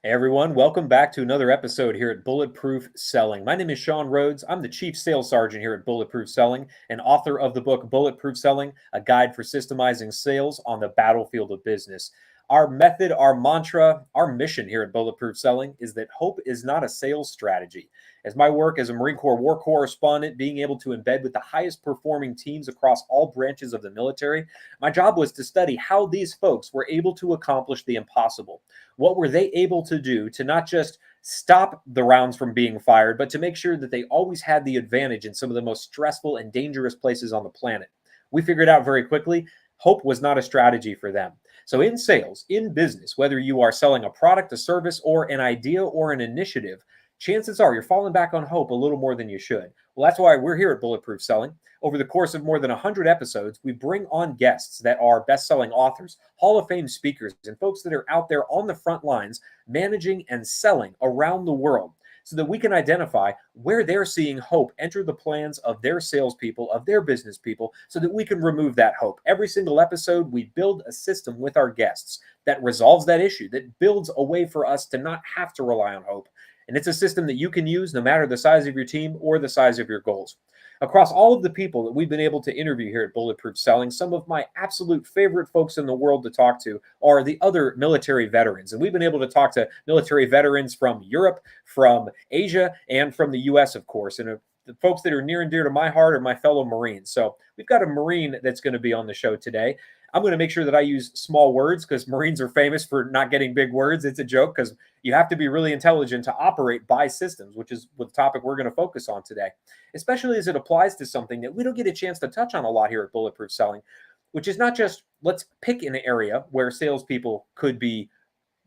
Hey everyone, welcome back to another episode here at Bulletproof Selling. My name is Sean Rhodes. I'm the Chief Sales Sergeant here at Bulletproof Selling and author of the book Bulletproof Selling, a guide for systemizing sales on the battlefield of business. Our method, our mantra, our mission here at Bulletproof Selling is that hope is not a sales strategy. As my work as a Marine Corps war correspondent, being able to embed with the highest performing teams across all branches of the military, my job was to study how these folks were able to accomplish the impossible. What were they able to do to not just stop the rounds from being fired, but to make sure that they always had the advantage in some of the most stressful and dangerous places on the planet? We figured out very quickly hope was not a strategy for them. So, in sales, in business, whether you are selling a product, a service, or an idea or an initiative, chances are you're falling back on hope a little more than you should. Well, that's why we're here at Bulletproof Selling. Over the course of more than 100 episodes, we bring on guests that are best-selling authors, Hall of Fame speakers, and folks that are out there on the front lines managing and selling around the world so that we can identify where they're seeing hope enter the plans of their salespeople, of their business people, so that we can remove that hope. Every single episode, we build a system with our guests that resolves that issue, that builds a way for us to not have to rely on hope. And it's a system that you can use no matter the size of your team or the size of your goals. Across all of the people that we've been able to interview here at Bulletproof Selling, some of my absolute favorite folks in the world to talk to are the other military veterans. And we've been able to talk to military veterans from Europe, from Asia, and from the US, of course. And the folks that are near and dear to my heart are my fellow Marines. So we've got a Marine that's going to be on the show today. I'm going to make sure that I use small words because Marines are famous for not getting big words. It's a joke because you have to be really intelligent to operate by systems, which is the topic we're going to focus on today, especially as it applies to something that we don't get a chance to touch on a lot here at Bulletproof Selling, which is not just let's pick an area where salespeople could be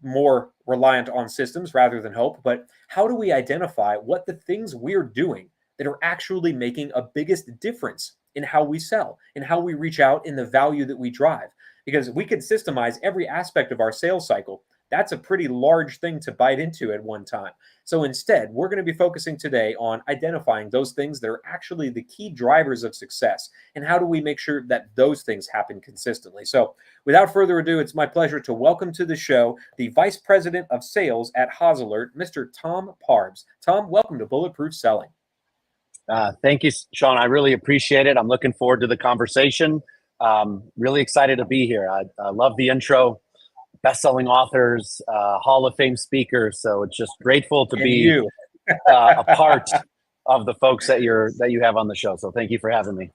more reliant on systems rather than hope, but how do we identify what the things we're doing that are actually making a biggest difference in how we sell, in how we reach out, in the value that we drive? Because we could systemize every aspect of our sales cycle. That's a pretty large thing to bite into at one time. So instead, we're going to be focusing today on identifying those things that are actually the key drivers of success and how do we make sure that those things happen consistently. So without further ado, it's my pleasure to welcome to the show the Vice President of Sales at Alert, Mr. Tom Parbs. Tom, welcome to Bulletproof Selling. Thank you, Sean. I really appreciate it. I'm looking forward to the conversation. Really excited to be here. I love the intro. Best-selling authors, Hall of Fame speakers. So it's just grateful to be a part of the folks that you have on the show. So thank you for having me.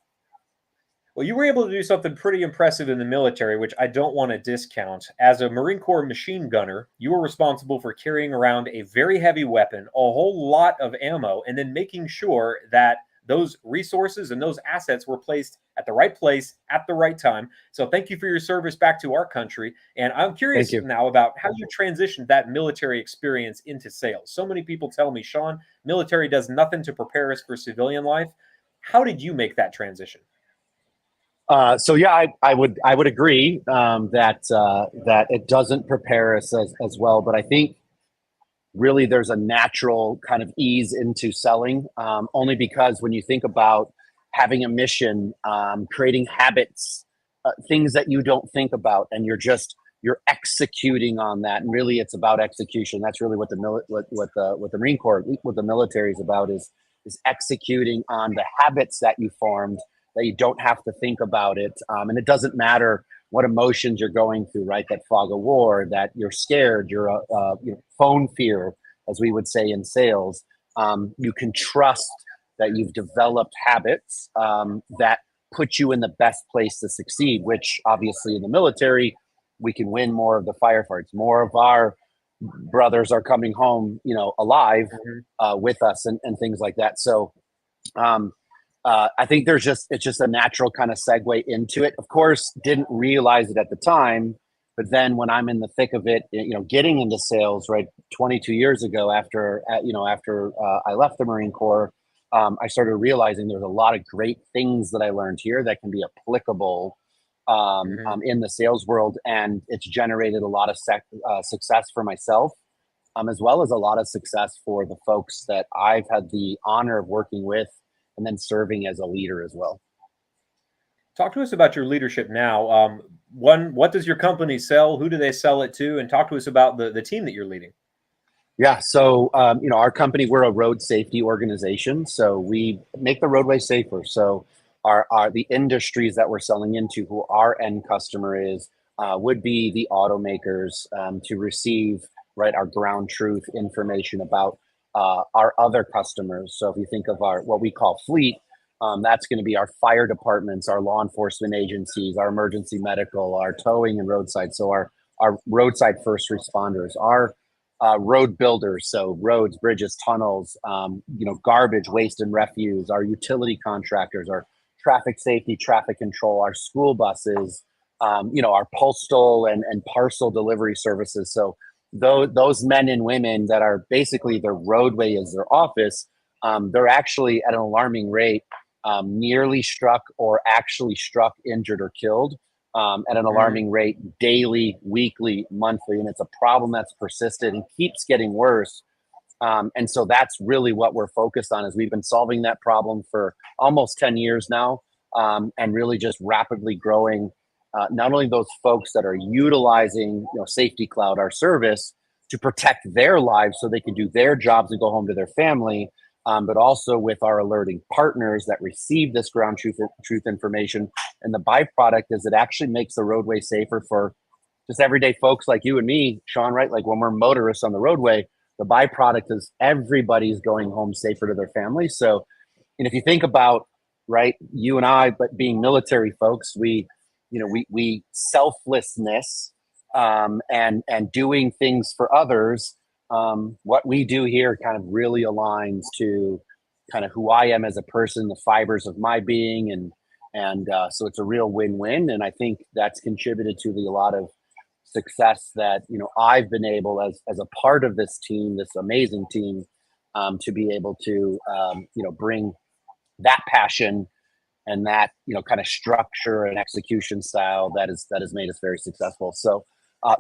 Well, you were able to do something pretty impressive in the military, which I don't want to discount. As a Marine Corps machine gunner, you were responsible for carrying around a very heavy weapon, a whole lot of ammo, and then making sure that those resources and those assets were placed at the right place at the right time. So thank you for your service back to our country. And I'm curious now about how you transitioned that military experience into sales. So many people tell me, Sean, military does nothing to prepare us for civilian life. How did you make that transition? So yeah, I would agree that it doesn't prepare us as well. But I think really there's a natural kind of ease into selling, only because when you think about having a mission, creating habits, things that you don't think about, and you're executing on that, and really it's about execution. That's really what the Marine Corps, what the military is about, is executing on the habits that you formed, that you don't have to think about it. And it doesn't matter what emotions you're going through, right? That fog of war, that you're scared, you're phone fear, as we would say in sales. You can trust that you've developed habits that put you in the best place to succeed, which obviously in the military, we can win more of the firefights. More of our brothers are coming home, alive with us and things like that. So I think it's just a natural kind of segue into it. Of course, didn't realize it at the time, but then when I'm in the thick of it, getting into sales, right, 22 years ago after I left the Marine Corps, I started realizing there's a lot of great things that I learned here that can be applicable in the sales world, and it's generated a lot of success for myself, as well as a lot of success for the folks that I've had the honor of working with, and then serving as a leader as well. Talk to us about your leadership now. What does your company sell? Who do they sell it to? And talk to us about the team that you're leading. Yeah. So, our company, we're a road safety organization. So we make the roadway safer. So our the industries that we're selling into, who our end customer is, would be the automakers, to receive, right, our ground truth information about our other customers. So if you think of our, what we call fleet, that's going to be our fire departments, our law enforcement agencies, our emergency medical, our towing and roadside. So our roadside first responders, our road builders, so roads, bridges, tunnels, garbage, waste, and refuse, our utility contractors, our traffic safety, traffic control, our school buses, our postal and parcel delivery services. So those men and women that are basically, their roadway is their office, they're actually at an alarming rate nearly struck or actually struck, injured, or killed at an alarming rate daily, weekly, monthly. And it's a problem that's persisted and keeps getting worse. And so that's really what we're focused on, is we've been solving that problem for almost 10 years now, and really just rapidly growing not only those folks that are utilizing Safety Cloud, our service, to protect their lives so they can do their jobs and go home to their family, but also with our alerting partners that receive this ground truth information. And the byproduct is it actually makes the roadway safer for just everyday folks like you and me, Sean, right? Like when we're motorists on the roadway, the byproduct is everybody's going home safer to their families. So, and if you think about, right, you and I, but being military folks, we selflessness, and doing things for others. What we do here kind of really aligns to kind of who I am as a person, the fibers of my being, and so it's a real win-win. And I think that's contributed to a lot of success that I've been able, as a part of this team, this amazing team, to be able to bring that passion and that kind of structure and execution style that has made us very successful. So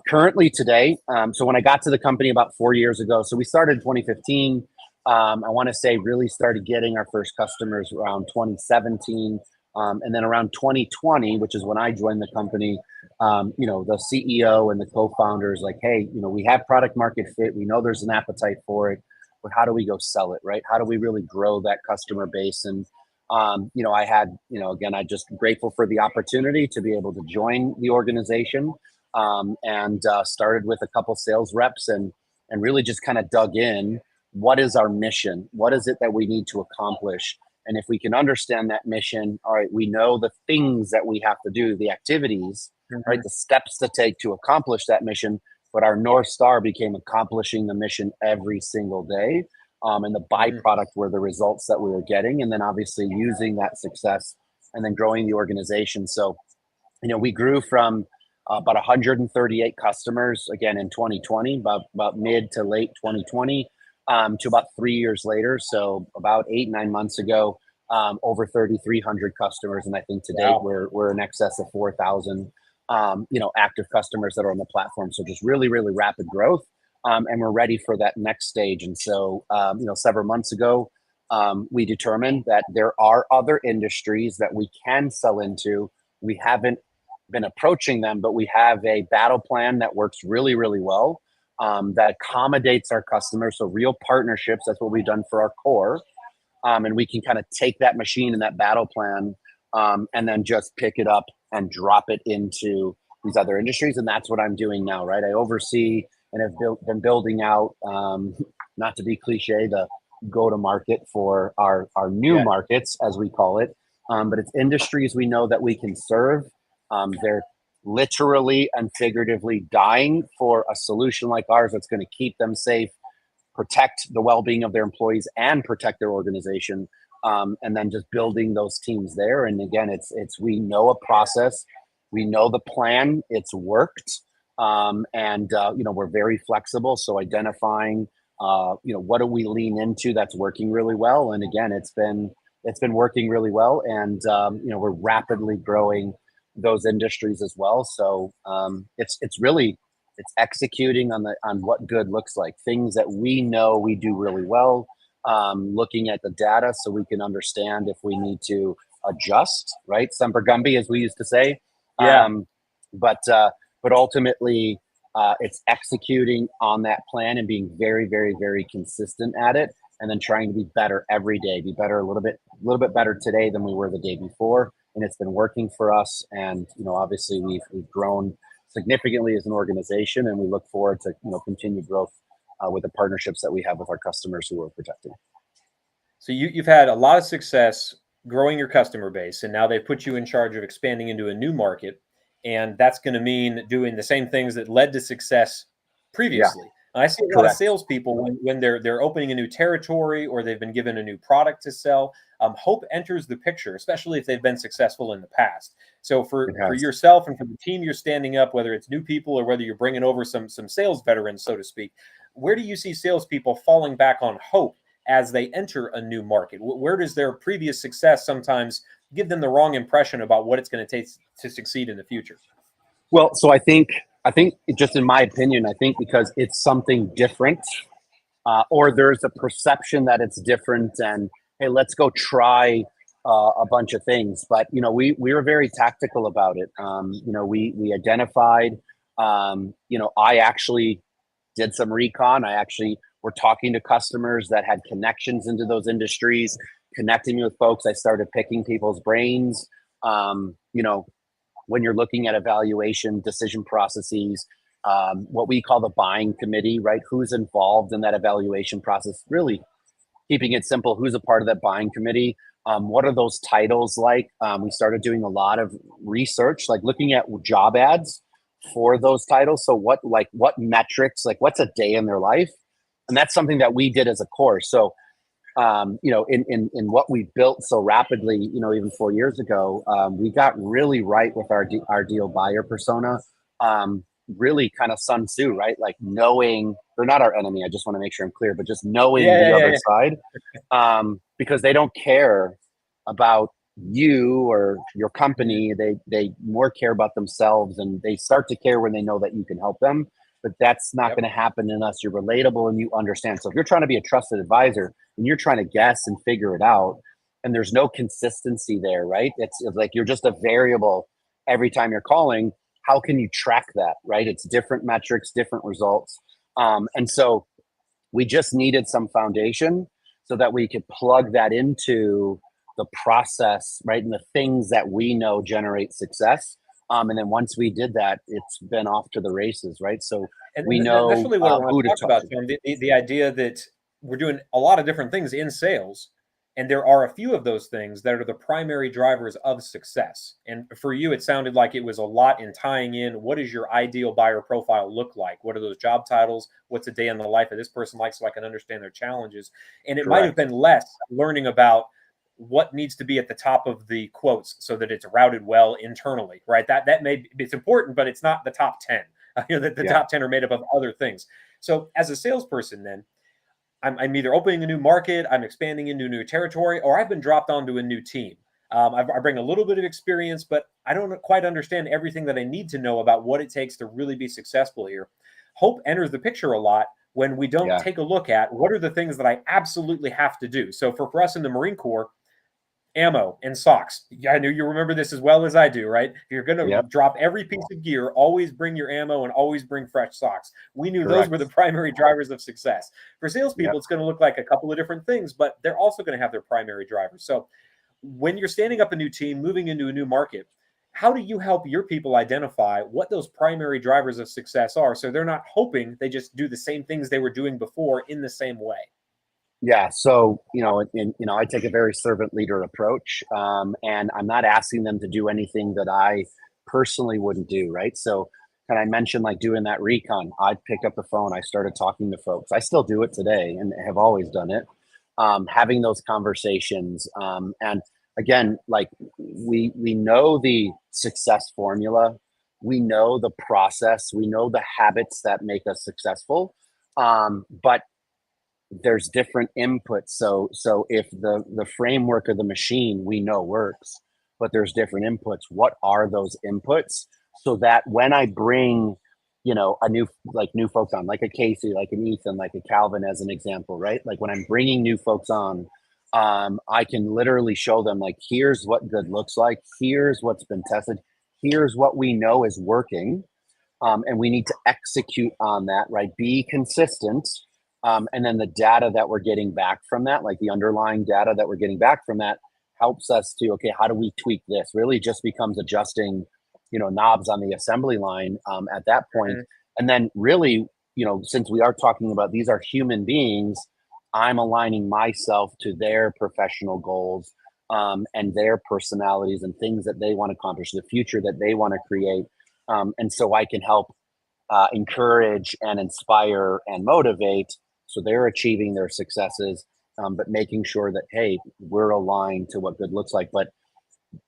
currently today, so when I got to the company about 4 years ago, so we started in 2015. I want to say really started getting our first customers around 2017. And then around 2020, which is when I joined the company, the CEO and the co-founders like, hey, we have product market fit. We know there's an appetite for it, but how do we go sell it, right? How do we really grow that customer base? And I had, again, I just grateful for the opportunity to be able to join the organization, and started with a couple sales reps and really just kind of dug in. What is our mission? What is it that we need to accomplish? And if we can understand that mission, all right, we know the things that we have to do, the activities, right, the steps to take to accomplish that mission. But our North Star became accomplishing the mission every single day. And the byproduct were the results that we were getting. And then obviously using that success and then growing the organization. So, we grew from about 138 customers, again, in 2020, about mid to late 2020, to about 3 years later. So about 8-9 months ago, over 3,300 customers. And I think to date, we're in excess of 4,000, active customers that are on the platform. So just really, really rapid growth. And we're ready for that next stage. And so, several months ago, we determined that there are other industries that we can sell into. We haven't been approaching them, but we have a battle plan that works really, really well, that accommodates our customers. So real partnerships, that's what we've done for our core. And we can kind of take that machine and that battle plan, and then just pick it up and drop it into these other industries. And that's what I'm doing now, right? I oversee and have been building out, not to be cliche, the go-to-market for our new markets, as we call it. But it's industries we know that we can serve. They're literally and figuratively dying for a solution like ours that's going to keep them safe, protect the well-being of their employees, and protect their organization. And then just building those teams there. And again, it's we know a process, we know the plan, it's worked. We're very flexible. So identifying, what do we lean into that's working really well? And again, it's been working really well. And, we're rapidly growing those industries as well. So it's executing on what good looks like, things that we know we do really well, looking at the data so we can understand if we need to adjust, right? Semper Gumby, as we used to say. But ultimately, It's executing on that plan and being very, very, very consistent at it, and then trying to be better every day, be better a little bit better today than we were the day before. And it's been working for us. And obviously we've grown significantly as an organization, and we look forward to continued growth with the partnerships that we have with our customers who we're protecting. So you've had a lot of success growing your customer base, and now they've put you in charge of expanding into a new market, and that's going to mean doing the same things that led to success previously. Yeah, I see a lot of salespeople when they're opening a new territory or they've been given a new product to sell. Hope enters the picture, especially if they've been successful in the past. So for yourself and for the team you're standing up, whether it's new people or whether you're bringing over some sales veterans, so to speak, where do you see salespeople falling back on hope as they enter a new market? Where does their previous success sometimes give them the wrong impression about what it's going to take to succeed in the future? Well, so I think just in my opinion, I think because it's something different, or there's a perception that it's different, and hey, let's go try a bunch of things. But we were very tactical about it. We identified. I actually did some recon. We're talking to customers that had connections into those industries, connecting me with folks. I started picking people's brains. When you're looking at evaluation decision processes, what we call the buying committee, right? Who's involved in that evaluation process? Really keeping it simple, who's a part of that buying committee? What are those titles like? We started doing a lot of research, like looking at job ads for those titles. So what metrics, like what's a day in their life? And that's something that we did as a course. So, in what we built so rapidly, even 4 years ago, we got really right with our deal buyer persona, really kind of Sun Tzu, right? Like knowing they're not our enemy. I just want to make sure I'm clear, but just knowing the other side, because they don't care about you or your company. They more care about themselves, and they start to care when they know that you can help them. But that's not going to happen unless you're relatable and you understand. So if you're trying to be a trusted advisor and you're trying to guess and figure it out, and there's no consistency there, right? It's like you're just a variable every time you're calling. How can you track that, right? It's different metrics, different results. And so we just needed some foundation so that we could plug that into the process, right? And the things that we know generate success. And then once we did that, it's been off to the races, right? So we know that's really what I want to talk about, Tom. The idea that we're doing a lot of different things in sales, and there are a few of those things that are the primary drivers of success. And for you, it sounded like it was a lot in tying in what does your ideal buyer profile look like? What are those job titles? What's a day in the life of this person like, so I can understand their challenges? And it might have been less learning about what needs to be at the top of the quotes so that it's routed well internally, right? It's important, but it's not the top 10. The top 10 are made up of other things. So as a salesperson, then I'm either opening a new market, I'm expanding into a new territory, or I've been dropped onto a new team. I bring a little bit of experience, but I don't quite understand everything that I need to know about what it takes to really be successful here. Hope enters the picture a lot when we don't take a look at what are the things that I absolutely have to do. So for us in the Marine Corps, ammo and socks. I knew you remember this as well as I do, right? If you're going to drop every piece of gear, always bring your ammo and always bring fresh socks. We knew those were the primary drivers of success. For salespeople, it's going to look like a couple of different things, but they're also going to have their primary drivers. So when you're standing up a new team, moving into a new market, how do you help your people identify what those primary drivers of success are so they're not hoping they just do the same things they were doing before in the same way? Yeah. So, I take a very servant leader approach, and I'm not asking them to do anything that I personally wouldn't do. Right. So can I mention like doing that recon? I picked up the phone. I started talking to folks. I still do it today and have always done it. Having those conversations. And again, like we know the success formula. We know the process. We know the habits that make us successful. But there's different inputs. So if the framework of the machine we know works, but there's different inputs, what are those inputs? So that when I bring, a new folks on, like a Casey, like an Ethan, like a Calvin, as an example, right? Like when I'm bringing new folks on, I can literally show them like, here's what good looks like. Here's what's been tested. Here's what we know is working. and we need to execute on that, right? Be consistent. And then the data that we're getting back from that, like the underlying data that we're getting back from that, helps us to, okay, how do we tweak this? Really just becomes adjusting, knobs on the assembly line at that point. And then really, since we are talking about these are human beings, I'm aligning myself to their professional goals and their personalities and things that they want to accomplish, the future that they want to create. And so I can help encourage and inspire and motivate so they're achieving their successes, but making sure that, hey, we're aligned to what good looks like. But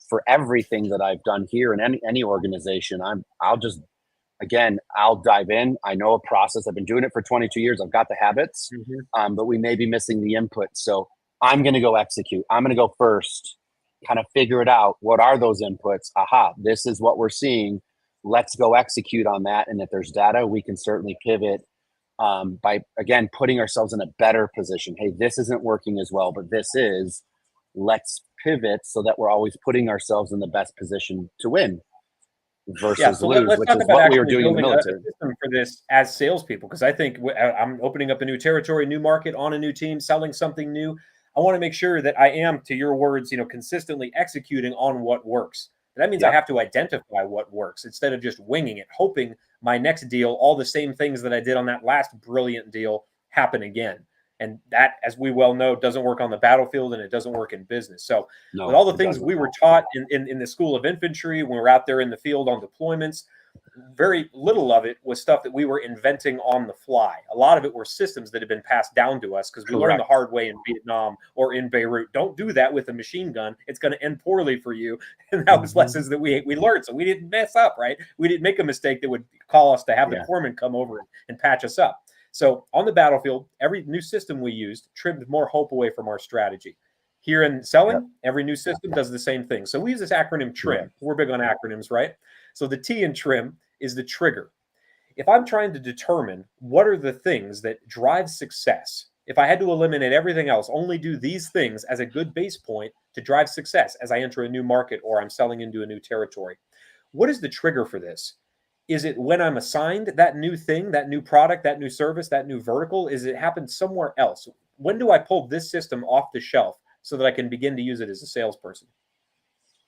for everything that I've done here in any organization, I'll dive in. I know a process. I've been doing it for 22 years. I've got the habits, but we may be missing the input. So I'm going to go execute. I'm going to go first, kind of figure it out. What are those inputs? Aha, this is what we're seeing. Let's go execute on that. And if there's data, we can certainly pivot by, again, putting ourselves in a better position. Hey, this isn't working as well, but this is. Let's pivot so that we're always putting ourselves in the best position to win versus so lose, let's which talk is about what we were actually doing in the building military. a system for this as salespeople, because I think I'm opening up a new territory, new market, on a new team, selling something new. I want to make sure that I am, to your words, consistently executing on what works. That means I have to identify what works instead of just winging it, hoping my next deal, all the same things that I did on that last brilliant deal happen again. And that, as we well know, doesn't work on the battlefield, and it doesn't work in business. So with all the things we were taught in the School of Infantry, when we were out there in the field on deployments, very little of it was stuff that we were inventing on the fly. A lot of it were systems that had been passed down to us because we learned the hard way in Vietnam or in Beirut. Don't do that with a machine gun. It's going to end poorly for you. And that was lessons that we learned. So we didn't mess up, right? We didn't make a mistake that would call us to have the corpsman come over and patch us up. So on the battlefield, every new system we used trimmed more hope away from our strategy. Here in selling, every new system does the same thing. So we use this acronym TRIM. We're big on acronyms, right? So the T in TRIM is the trigger. If I'm trying to determine what are the things that drive success, if I had to eliminate everything else, only do these things as a good base point to drive success as I enter a new market or I'm selling into a new territory, what is the trigger for this? Is it when I'm assigned that new thing, that new product, that new service, that new vertical? Is it happen somewhere else? When do I pull this system off the shelf so that I can begin to use it as a salesperson?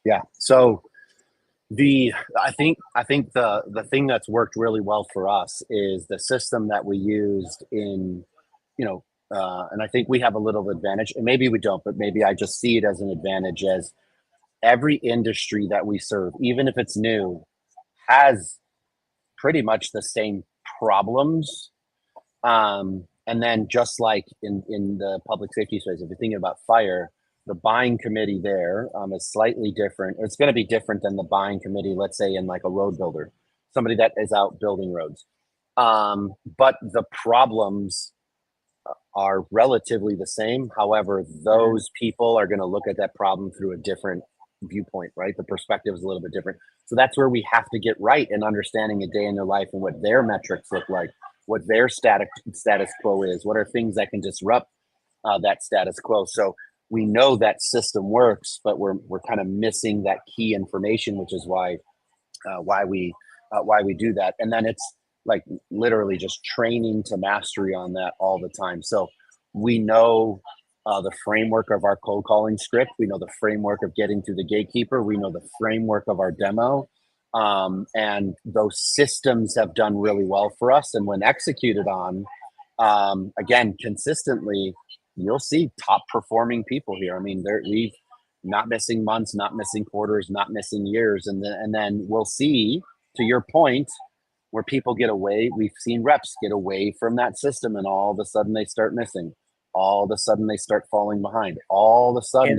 Yeah. So I think the thing that's worked really well for us is the system that we used in, and I think we have a little advantage, and maybe we don't, but maybe I just see it as an advantage, as every industry that we serve, even if it's new, has pretty much the same problems. And then just like in the public safety space, if you're thinking about fire, the buying committee there is slightly different. It's going to be different than the buying committee, let's say, in like a road builder, somebody that is out building roads. But the problems are relatively the same. However, those people are going to look at that problem through a different viewpoint, right? The perspective is a little bit different. So that's where we have to get right in understanding a day in their life and what their metrics look like, what their status quo is, what are things that can disrupt that status quo. So we know that system works, but we're kind of missing that key information, which is why we do that. And then it's like literally just training to mastery on that all the time. So we know the framework of our cold calling script. We know the framework of getting through the gatekeeper. We know the framework of our demo. And those systems have done really well for us. And when executed on, again, consistently, you'll see top performing people here. I mean, we've not missing months, not missing quarters, not missing years. And then we'll see, to your point, where people get away. We've seen reps get away from that system, and all of a sudden they start missing. All of a sudden they start falling behind. All of a sudden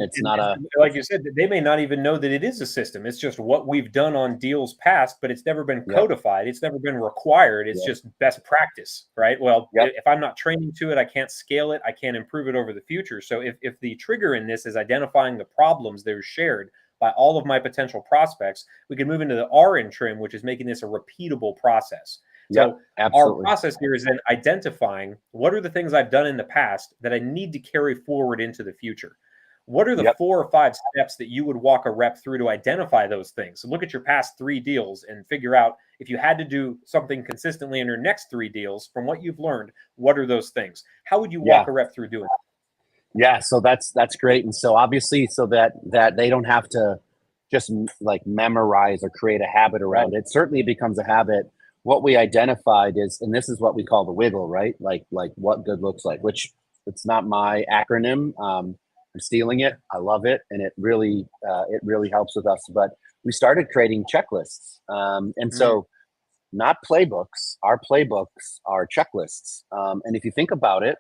like you said, they may not even know that it is a system. It's just what we've done on deals past, but it's never been codified. It's never been required. It's just best practice, right? Well, if I'm not training to it, I can't scale it. I can't improve it over the future. So if the trigger in this is identifying the problems that are shared by all of my potential prospects, we can move into the R in TRIM, which is making this a repeatable process. So our process here is then identifying what are the things I've done in the past that I need to carry forward into the future. What are the Yep. 4 or 5 steps that you would walk a rep through to identify those things? So look at your past 3 deals and figure out if you had to do something consistently in your next 3 deals from what you've learned, what are those things? How would you Yeah. walk a rep through doing that? Yeah, so that's great. And so obviously, so that they don't have to just like memorize or create a habit around it. Certainly it becomes a habit. What we identified is, and this is what we call the wiggle, right? Like what good looks like, which it's not my acronym. I'm stealing it. I love it, and it really helps with us. But we started creating checklists, and so not playbooks. Our playbooks are checklists. And if you think about it,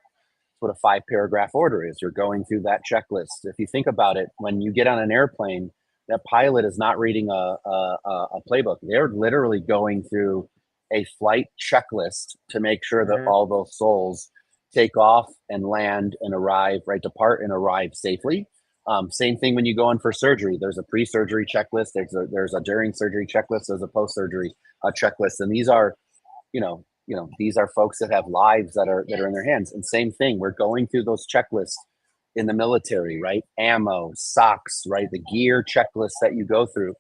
what a 5-paragraph order is. You're going through that checklist. If you think about it, when you get on an airplane, that pilot is not reading a playbook. They're literally going through a flight checklist to make sure that all those souls take off and land and arrive, right? Depart and arrive safely. Same thing when you go in for surgery. There's a pre-surgery checklist. There's a during surgery checklist. There's a post-surgery checklist, and these are, these are folks that have lives that are in their hands. And same thing, we're going through those checklists in the military, right? Ammo, socks, right? The gear checklist that you go through.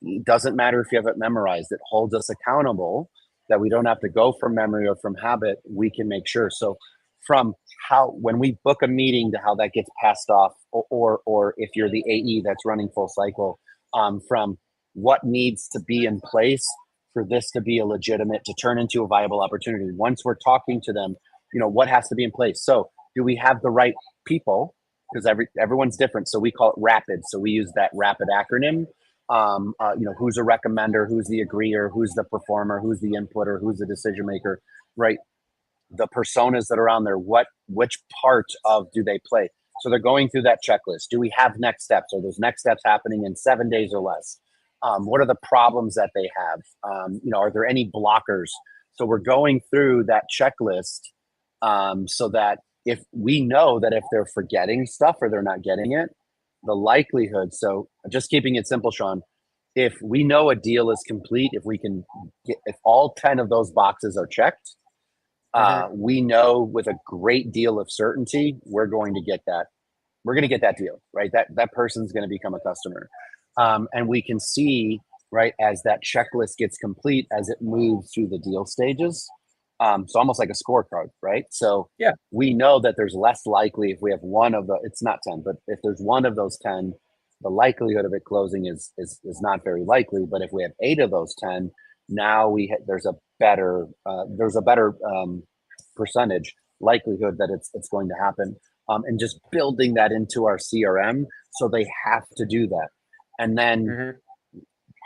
It doesn't matter if you have it memorized. It holds us accountable that we don't have to go from memory or from habit. We can make sure. So from how, when we book a meeting, to how that gets passed off, or if you're the AE that's running full cycle, from what needs to be in place for this to be a legitimate, to turn into a viable opportunity. Once we're talking to them, what has to be in place. So do we have the right people? Because everyone's different. So we call it rapid. So we use that rapid acronym. Who's a recommender, who's the agreeer, who's the performer, who's the inputter, who's the decision maker, right? The personas that are on there, which part of do they play? So they're going through that checklist. Do we have next steps? Are those next steps happening in 7 days or less? What are the problems that they have? Are there any blockers? So we're going through that checklist, so that if we know that if they're forgetting stuff or they're not getting it, the likelihood. So just keeping it simple, Sean, if we know a deal is complete, if all 10 of those boxes are checked, we know with a great deal of certainty, we're going to get that. We're going to get that deal, right? That person's going to become a customer. And we can see, right, as that checklist gets complete, as it moves through the deal stages. So almost like a scorecard, right? So Yeah. we know that there's less likely if we have one of the, it's not 10, but if there's one of those 10, the likelihood of it closing is not very likely. But if we have 8 of those 10, now there's a better percentage likelihood that it's going to happen. And just building that into our CRM, so they have to do that. And then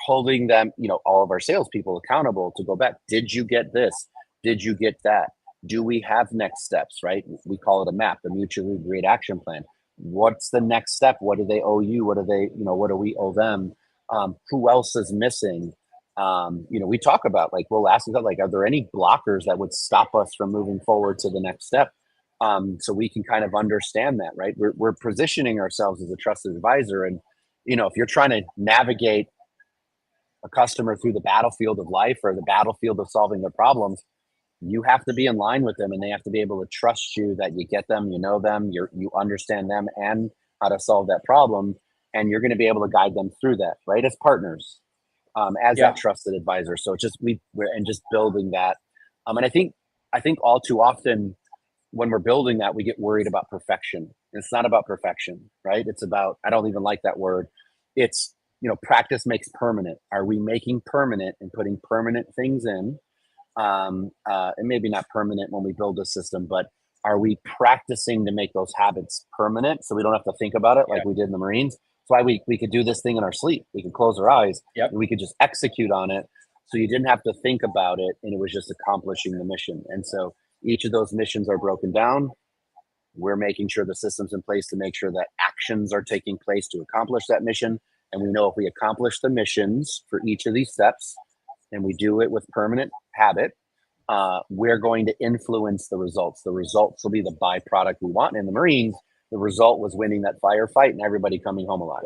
holding them, all of our salespeople accountable to go back. Did you get this? Did you get that? Do we have next steps, right? We call it a MAP, the mutually agreed action plan. What's the next step? What do they owe you? What do they, what do we owe them? Who else is missing? We talk about, like, we'll ask them, like, are there any blockers that would stop us from moving forward to the next step? So we can kind of understand that, right? We're positioning ourselves as a trusted advisor. And, if you're trying to navigate a customer through the battlefield of life or the battlefield of solving their problems, you have to be in line with them, and they have to be able to trust you that you get them, them, you understand them and how to solve that problem. And you're going to be able to guide them through that, right? As partners, as that trusted advisor. So we're just building that. And I think all too often when we're building that, we get worried about perfection. It's not about perfection, right? It's about, I don't even like that word. It's, practice makes permanent. Are we making permanent and putting permanent things in? And maybe not permanent when we build a system, but are we practicing to make those habits permanent so we don't have to think about it like we did in the Marines? That's why we could do this thing in our sleep. We could close our eyes and we could just execute on it. So you didn't have to think about it, and it was just accomplishing the mission. And so each of those missions are broken down. We're making sure the system's in place to make sure that actions are taking place to accomplish that mission. And we know if we accomplish the missions for each of these steps, and we do it with permanent habit, we're going to influence the results. The results will be the byproduct we want. In the Marines, the result was winning that firefight and everybody coming home alive.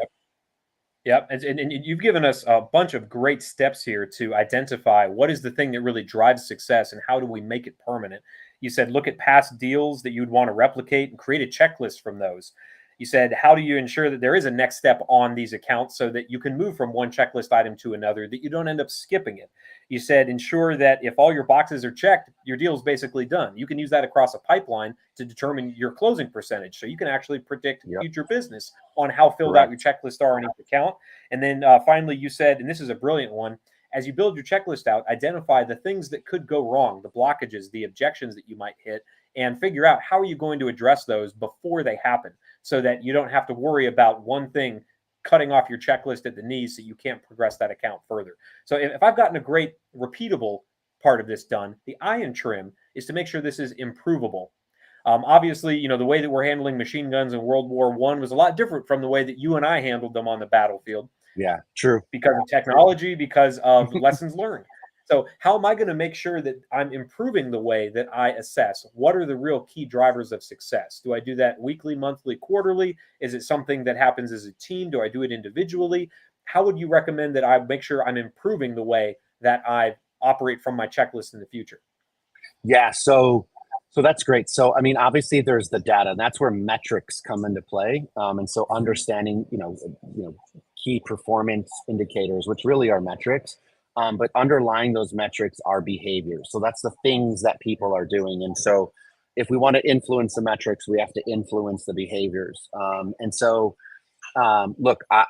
Yep. And you've given us a bunch of great steps here to identify what is the thing that really drives success and how do we make it permanent. You said look at past deals that you'd want to replicate and create a checklist from those. You said, how do you ensure that there is a next step on these accounts so that you can move from one checklist item to another, that you don't end up skipping it? You said, ensure that if all your boxes are checked, your deal is basically done. You can use that across a pipeline to determine your closing percentage. So you can actually predict future business on how filled out your checklists are in each account. And then finally, you said, and this is a brilliant one, as you build your checklist out, identify the things that could go wrong, the blockages, the objections that you might hit, and figure out how are you going to address those before they happen, so that you don't have to worry about one thing cutting off your checklist at the knees so you can't progress that account further. So if I've gotten a great repeatable part of this done, the iron trim is to make sure this is improvable. Obviously, the way that we're handling machine guns in World War I was a lot different from the way that you and I handled them on the battlefield. Yeah, true. Because of technology, because of lessons learned. So how am I going to make sure that I'm improving the way that I assess? What are the real key drivers of success? Do I do that weekly, monthly, quarterly? Is it something that happens as a team? Do I do it individually? How would you recommend that I make sure I'm improving the way that I operate from my checklist in the future? Yeah, so that's great. So I mean, obviously there's the data, and that's where metrics come into play. And so understanding, key performance indicators, which really are metrics. But underlying those metrics are behaviors. So that's the things that people are doing. And so if we want to influence the metrics, we have to influence the behaviors. And so, look, I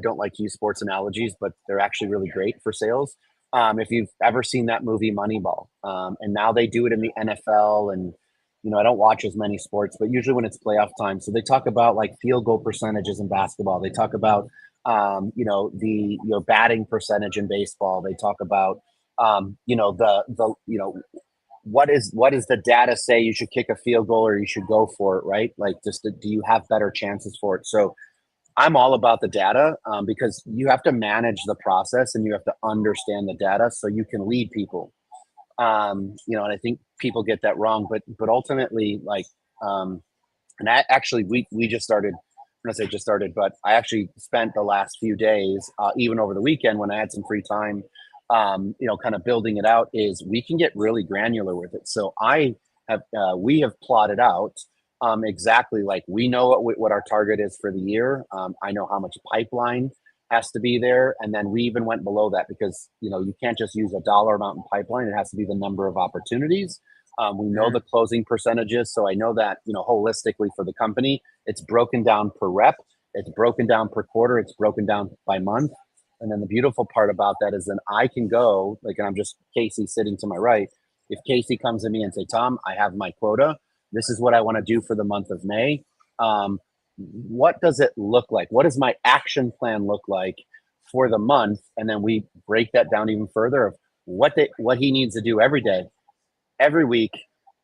don't like to use sports analogies, but they're actually really great for sales. If you've ever seen that movie Moneyball, and now they do it in the NFL, and I don't watch as many sports, but usually when it's playoff time, so they talk about like field goal percentages in basketball. They talk about the batting percentage in baseball. They talk about what is the data say you should kick a field goal or you should go for it, right? Like, do you have better chances for it? So I'm all about the data, because you have to manage the process and you have to understand the data so you can lead people. And I think people get that wrong, but ultimately, and actually we just started. I'm gonna say just started, but I actually spent the last few days, even over the weekend when I had some free time, kind of building it out. Is we can get really granular with it. So we have plotted out exactly, like, we know what our target is for the year. I know how much pipeline has to be there, and then we even went below that because you can't just use a dollar amount in pipeline. It has to be the number of opportunities. We know the closing percentages, so I know that holistically for the company, it's broken down per rep, it's broken down per quarter, it's broken down by month. And then the beautiful part about that is then I can go, like, and I'm just Casey sitting to my right. If Casey comes to me and say, Tom, I have my quota, this is what I want to do for the month of May. What does it look like? What does my action plan look like for the month? And then we break that down even further of what he needs to do every day, every week,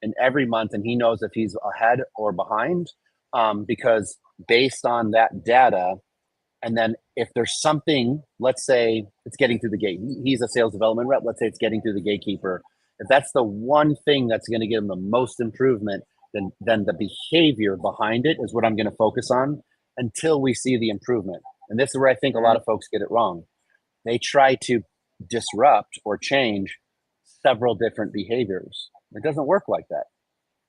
and every month. And he knows if he's ahead or behind, because based on that data. And then if there's something, let's say it's getting through the gate, he's a sales development rep, let's say it's getting through the gatekeeper. If that's the one thing that's going to give him the most improvement, then the behavior behind it is what I'm going to focus on until we see the improvement. And this is where I think a lot of folks get it wrong. They try to disrupt or change several different behaviors. It doesn't work like that.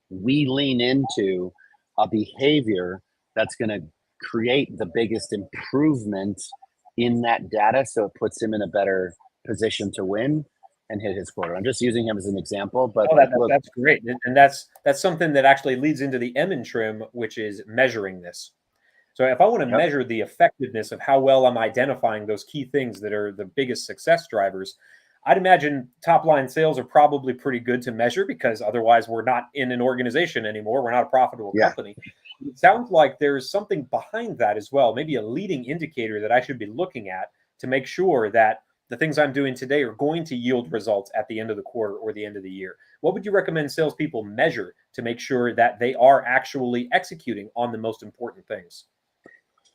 We lean into a behavior that's going to create the biggest improvement in that data, so it puts him in a better position to win and hit his quota. I'm just using him as an example, but that's great, and that's something that actually leads into the M in trim, which is measuring this. So if I want to measure the effectiveness of how well I'm identifying those key things that are the biggest success drivers, I'd imagine top line sales are probably pretty good to measure, because otherwise we're not in an organization anymore. We're not a profitable company. It sounds like there's something behind that as well, maybe a leading indicator that I should be looking at to make sure that the things I'm doing today are going to yield results at the end of the quarter or the end of the year. What would you recommend salespeople measure to make sure that they are actually executing on the most important things?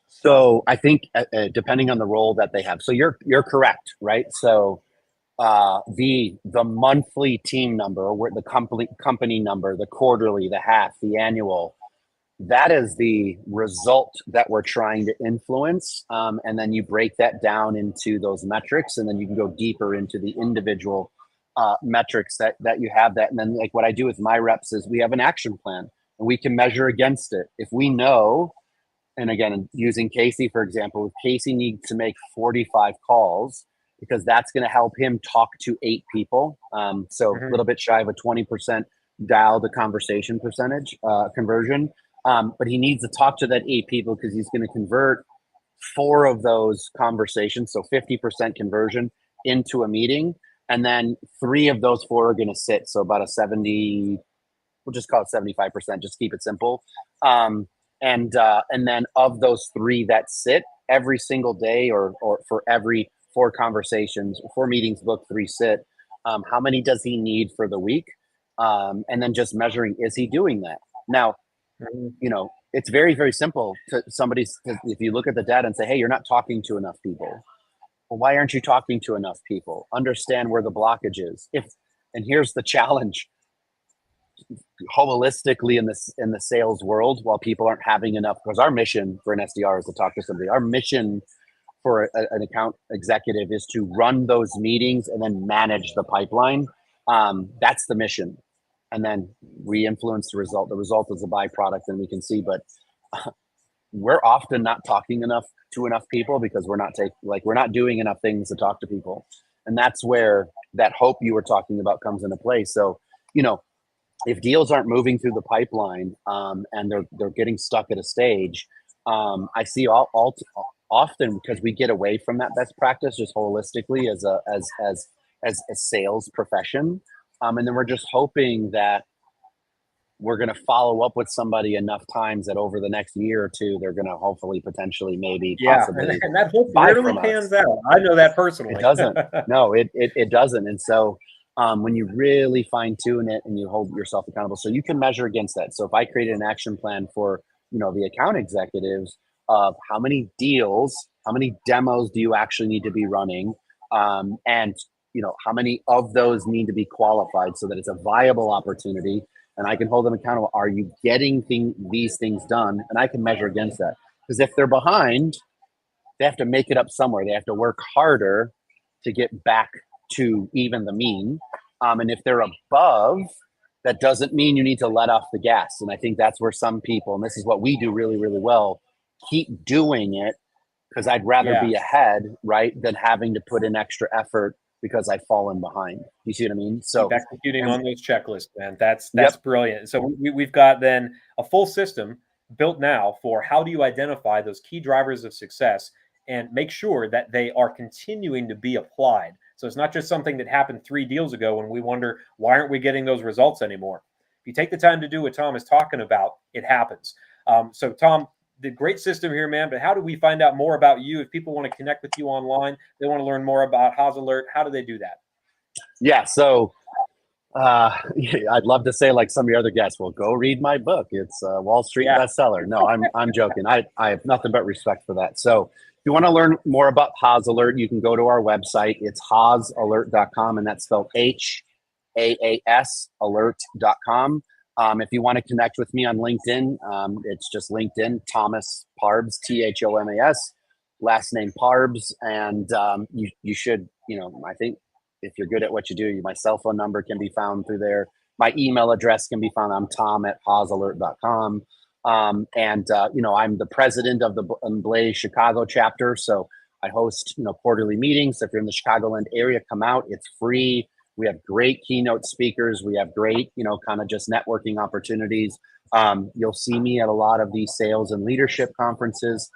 So I think depending on the role that they have. So you're correct, right? So the monthly team number, or the company number, the quarterly, the half, the annual, that is the result that we're trying to influence. And then you break that down into those metrics, and then you can go deeper into the individual metrics that you have that. And then, like, what I do with my reps is we have an action plan. and we can measure against it. If we know, and again, using Casey, for example, if Casey needs to make 45 calls, because that's going to help him talk to 8 people. So a little bit shy of a 20% dial to conversation percentage conversion. But he needs to talk to that 8 people because he's going to convert 4 of those conversations, so 50% conversion into a meeting. And then 3 of those 4 are going to sit. So about a 70, we'll just call it 75%, just keep it simple. And then of those 3 that sit every single day, or for every 4 conversations, 4 meetings booked, 3 sit, how many does he need for the week? And then just measuring, is he doing that? Now, you know, it's very, very simple to somebody, if you look at the data and say, hey, you're not talking to enough people. Well, why aren't you talking to enough people? Understand where the blockage is. And here's the challenge. Holistically in the sales world, while people aren't having enough, because our mission for an SDR is to talk to somebody. Our mission for an account executive is to run those meetings and then manage the pipeline. That's the mission. And then we influence the result. The result is a byproduct, and we can see, but we're often not talking to enough people because we're not doing enough things to talk to people. And that's where that hope you were talking about comes into play. So, you know, if deals aren't moving through the pipeline, and they're getting stuck at a stage, I see often, because we get away from that best practice just holistically as a sales profession, and then we're just hoping that we're going to follow up with somebody enough times that over the next year or 2, they're going to hopefully, potentially, maybe, possibly, and that hope rarely pans out. I know that personally. It doesn't. No, it doesn't. And so when you really fine tune it and you hold yourself accountable, so you can measure against that. So if I created an action plan for, you know, the account executives of how many deals, how many demos do you actually need to be running, and you know, how many of those need to be qualified so that it's a viable opportunity, and I can hold them accountable. Are you getting these things done? And I can measure against that. Because if they're behind, they have to make it up somewhere. They have to work harder to get back to even the mean. And if they're above, that doesn't mean you need to let off the gas. And I think that's where some people, and this is what we do really, really well, keep doing it because I'd rather be ahead, right, than having to put in extra effort because I've fallen behind. You see what I mean? So keep executing on those checklists, man. That's brilliant. So we've got then a full system built now for how do you identify those key drivers of success and make sure that they are continuing to be applied. So it's not just something that happened 3 deals ago when we wonder, why aren't we getting those results anymore? If you take the time to do what Tom is talking about, it happens. So Tom, the great system here, man, but how do we find out more about you? If people want to connect with you online, they want to learn more about Haas Alert, how do they do that? Yeah, so I'd love to say like some of your other guests, well, go read my book. It's a Wall Street bestseller. No, I'm joking. I have nothing but respect for that. So if you want to learn more about Haas Alert, you can go to our website. It's haasalert.com, and that's spelled HAAS alert.com. If you want to connect with me on LinkedIn, it's just LinkedIn, Thomas Parbs, Thomas, last name Parbs. And you should, you know, I think if you're good at what you do, my cell phone number can be found through there. My email address can be found. I'm tom@haasalert.com. You know, I'm the president of the Blaze Chicago chapter. So I host, you know, quarterly meetings. If you're in the Chicagoland area, come out. It's free. We have great keynote speakers. We have great, you know, kind of just networking opportunities. You'll see me at a lot of these sales and leadership conferences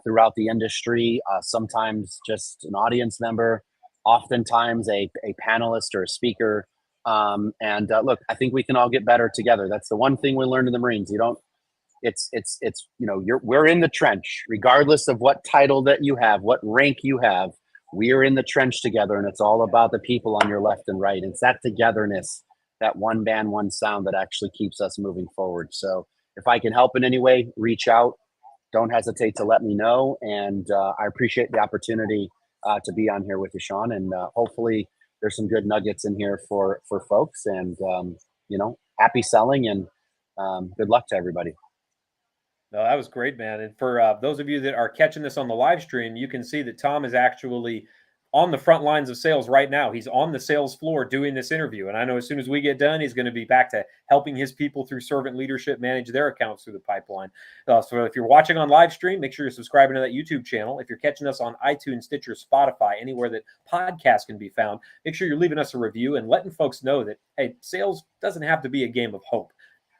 throughout the industry, sometimes just an audience member, oftentimes a panelist or a speaker. Look, I think we can all get better together. That's the one thing we learned in the Marines. It's you know, we're in the trench, regardless of what title that you have, what rank you have. We are in the trench together, and it's all about the people on your left and right. It's that togetherness, that one band, one sound that actually keeps us moving forward. So if I can help in any way, reach out. Don't hesitate to let me know. And I appreciate the opportunity to be on here with you, Sean. And hopefully there's some good nuggets in here for folks. And, you know, happy selling and good luck to everybody. No, that was great, man. And for those of you that are catching this on the live stream, you can see that Tom is actually on the front lines of sales right now. He's on the sales floor doing this interview. And I know as soon as we get done, he's going to be back to helping his people through servant leadership manage their accounts through the pipeline. So if you're watching on live stream, make sure you're subscribing to that YouTube channel. If you're catching us on iTunes, Stitcher, Spotify, anywhere that podcasts can be found, make sure you're leaving us a review and letting folks know that, hey, sales doesn't have to be a game of hope.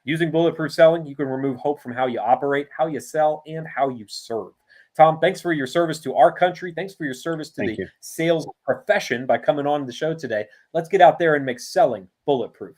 Using Bulletproof Selling, you can remove hope from how you operate, how you sell, and how you serve. Tom, thanks for your service to our country. Thanks for your service to the sales profession by coming on the show today. Let's get out there and make selling bulletproof.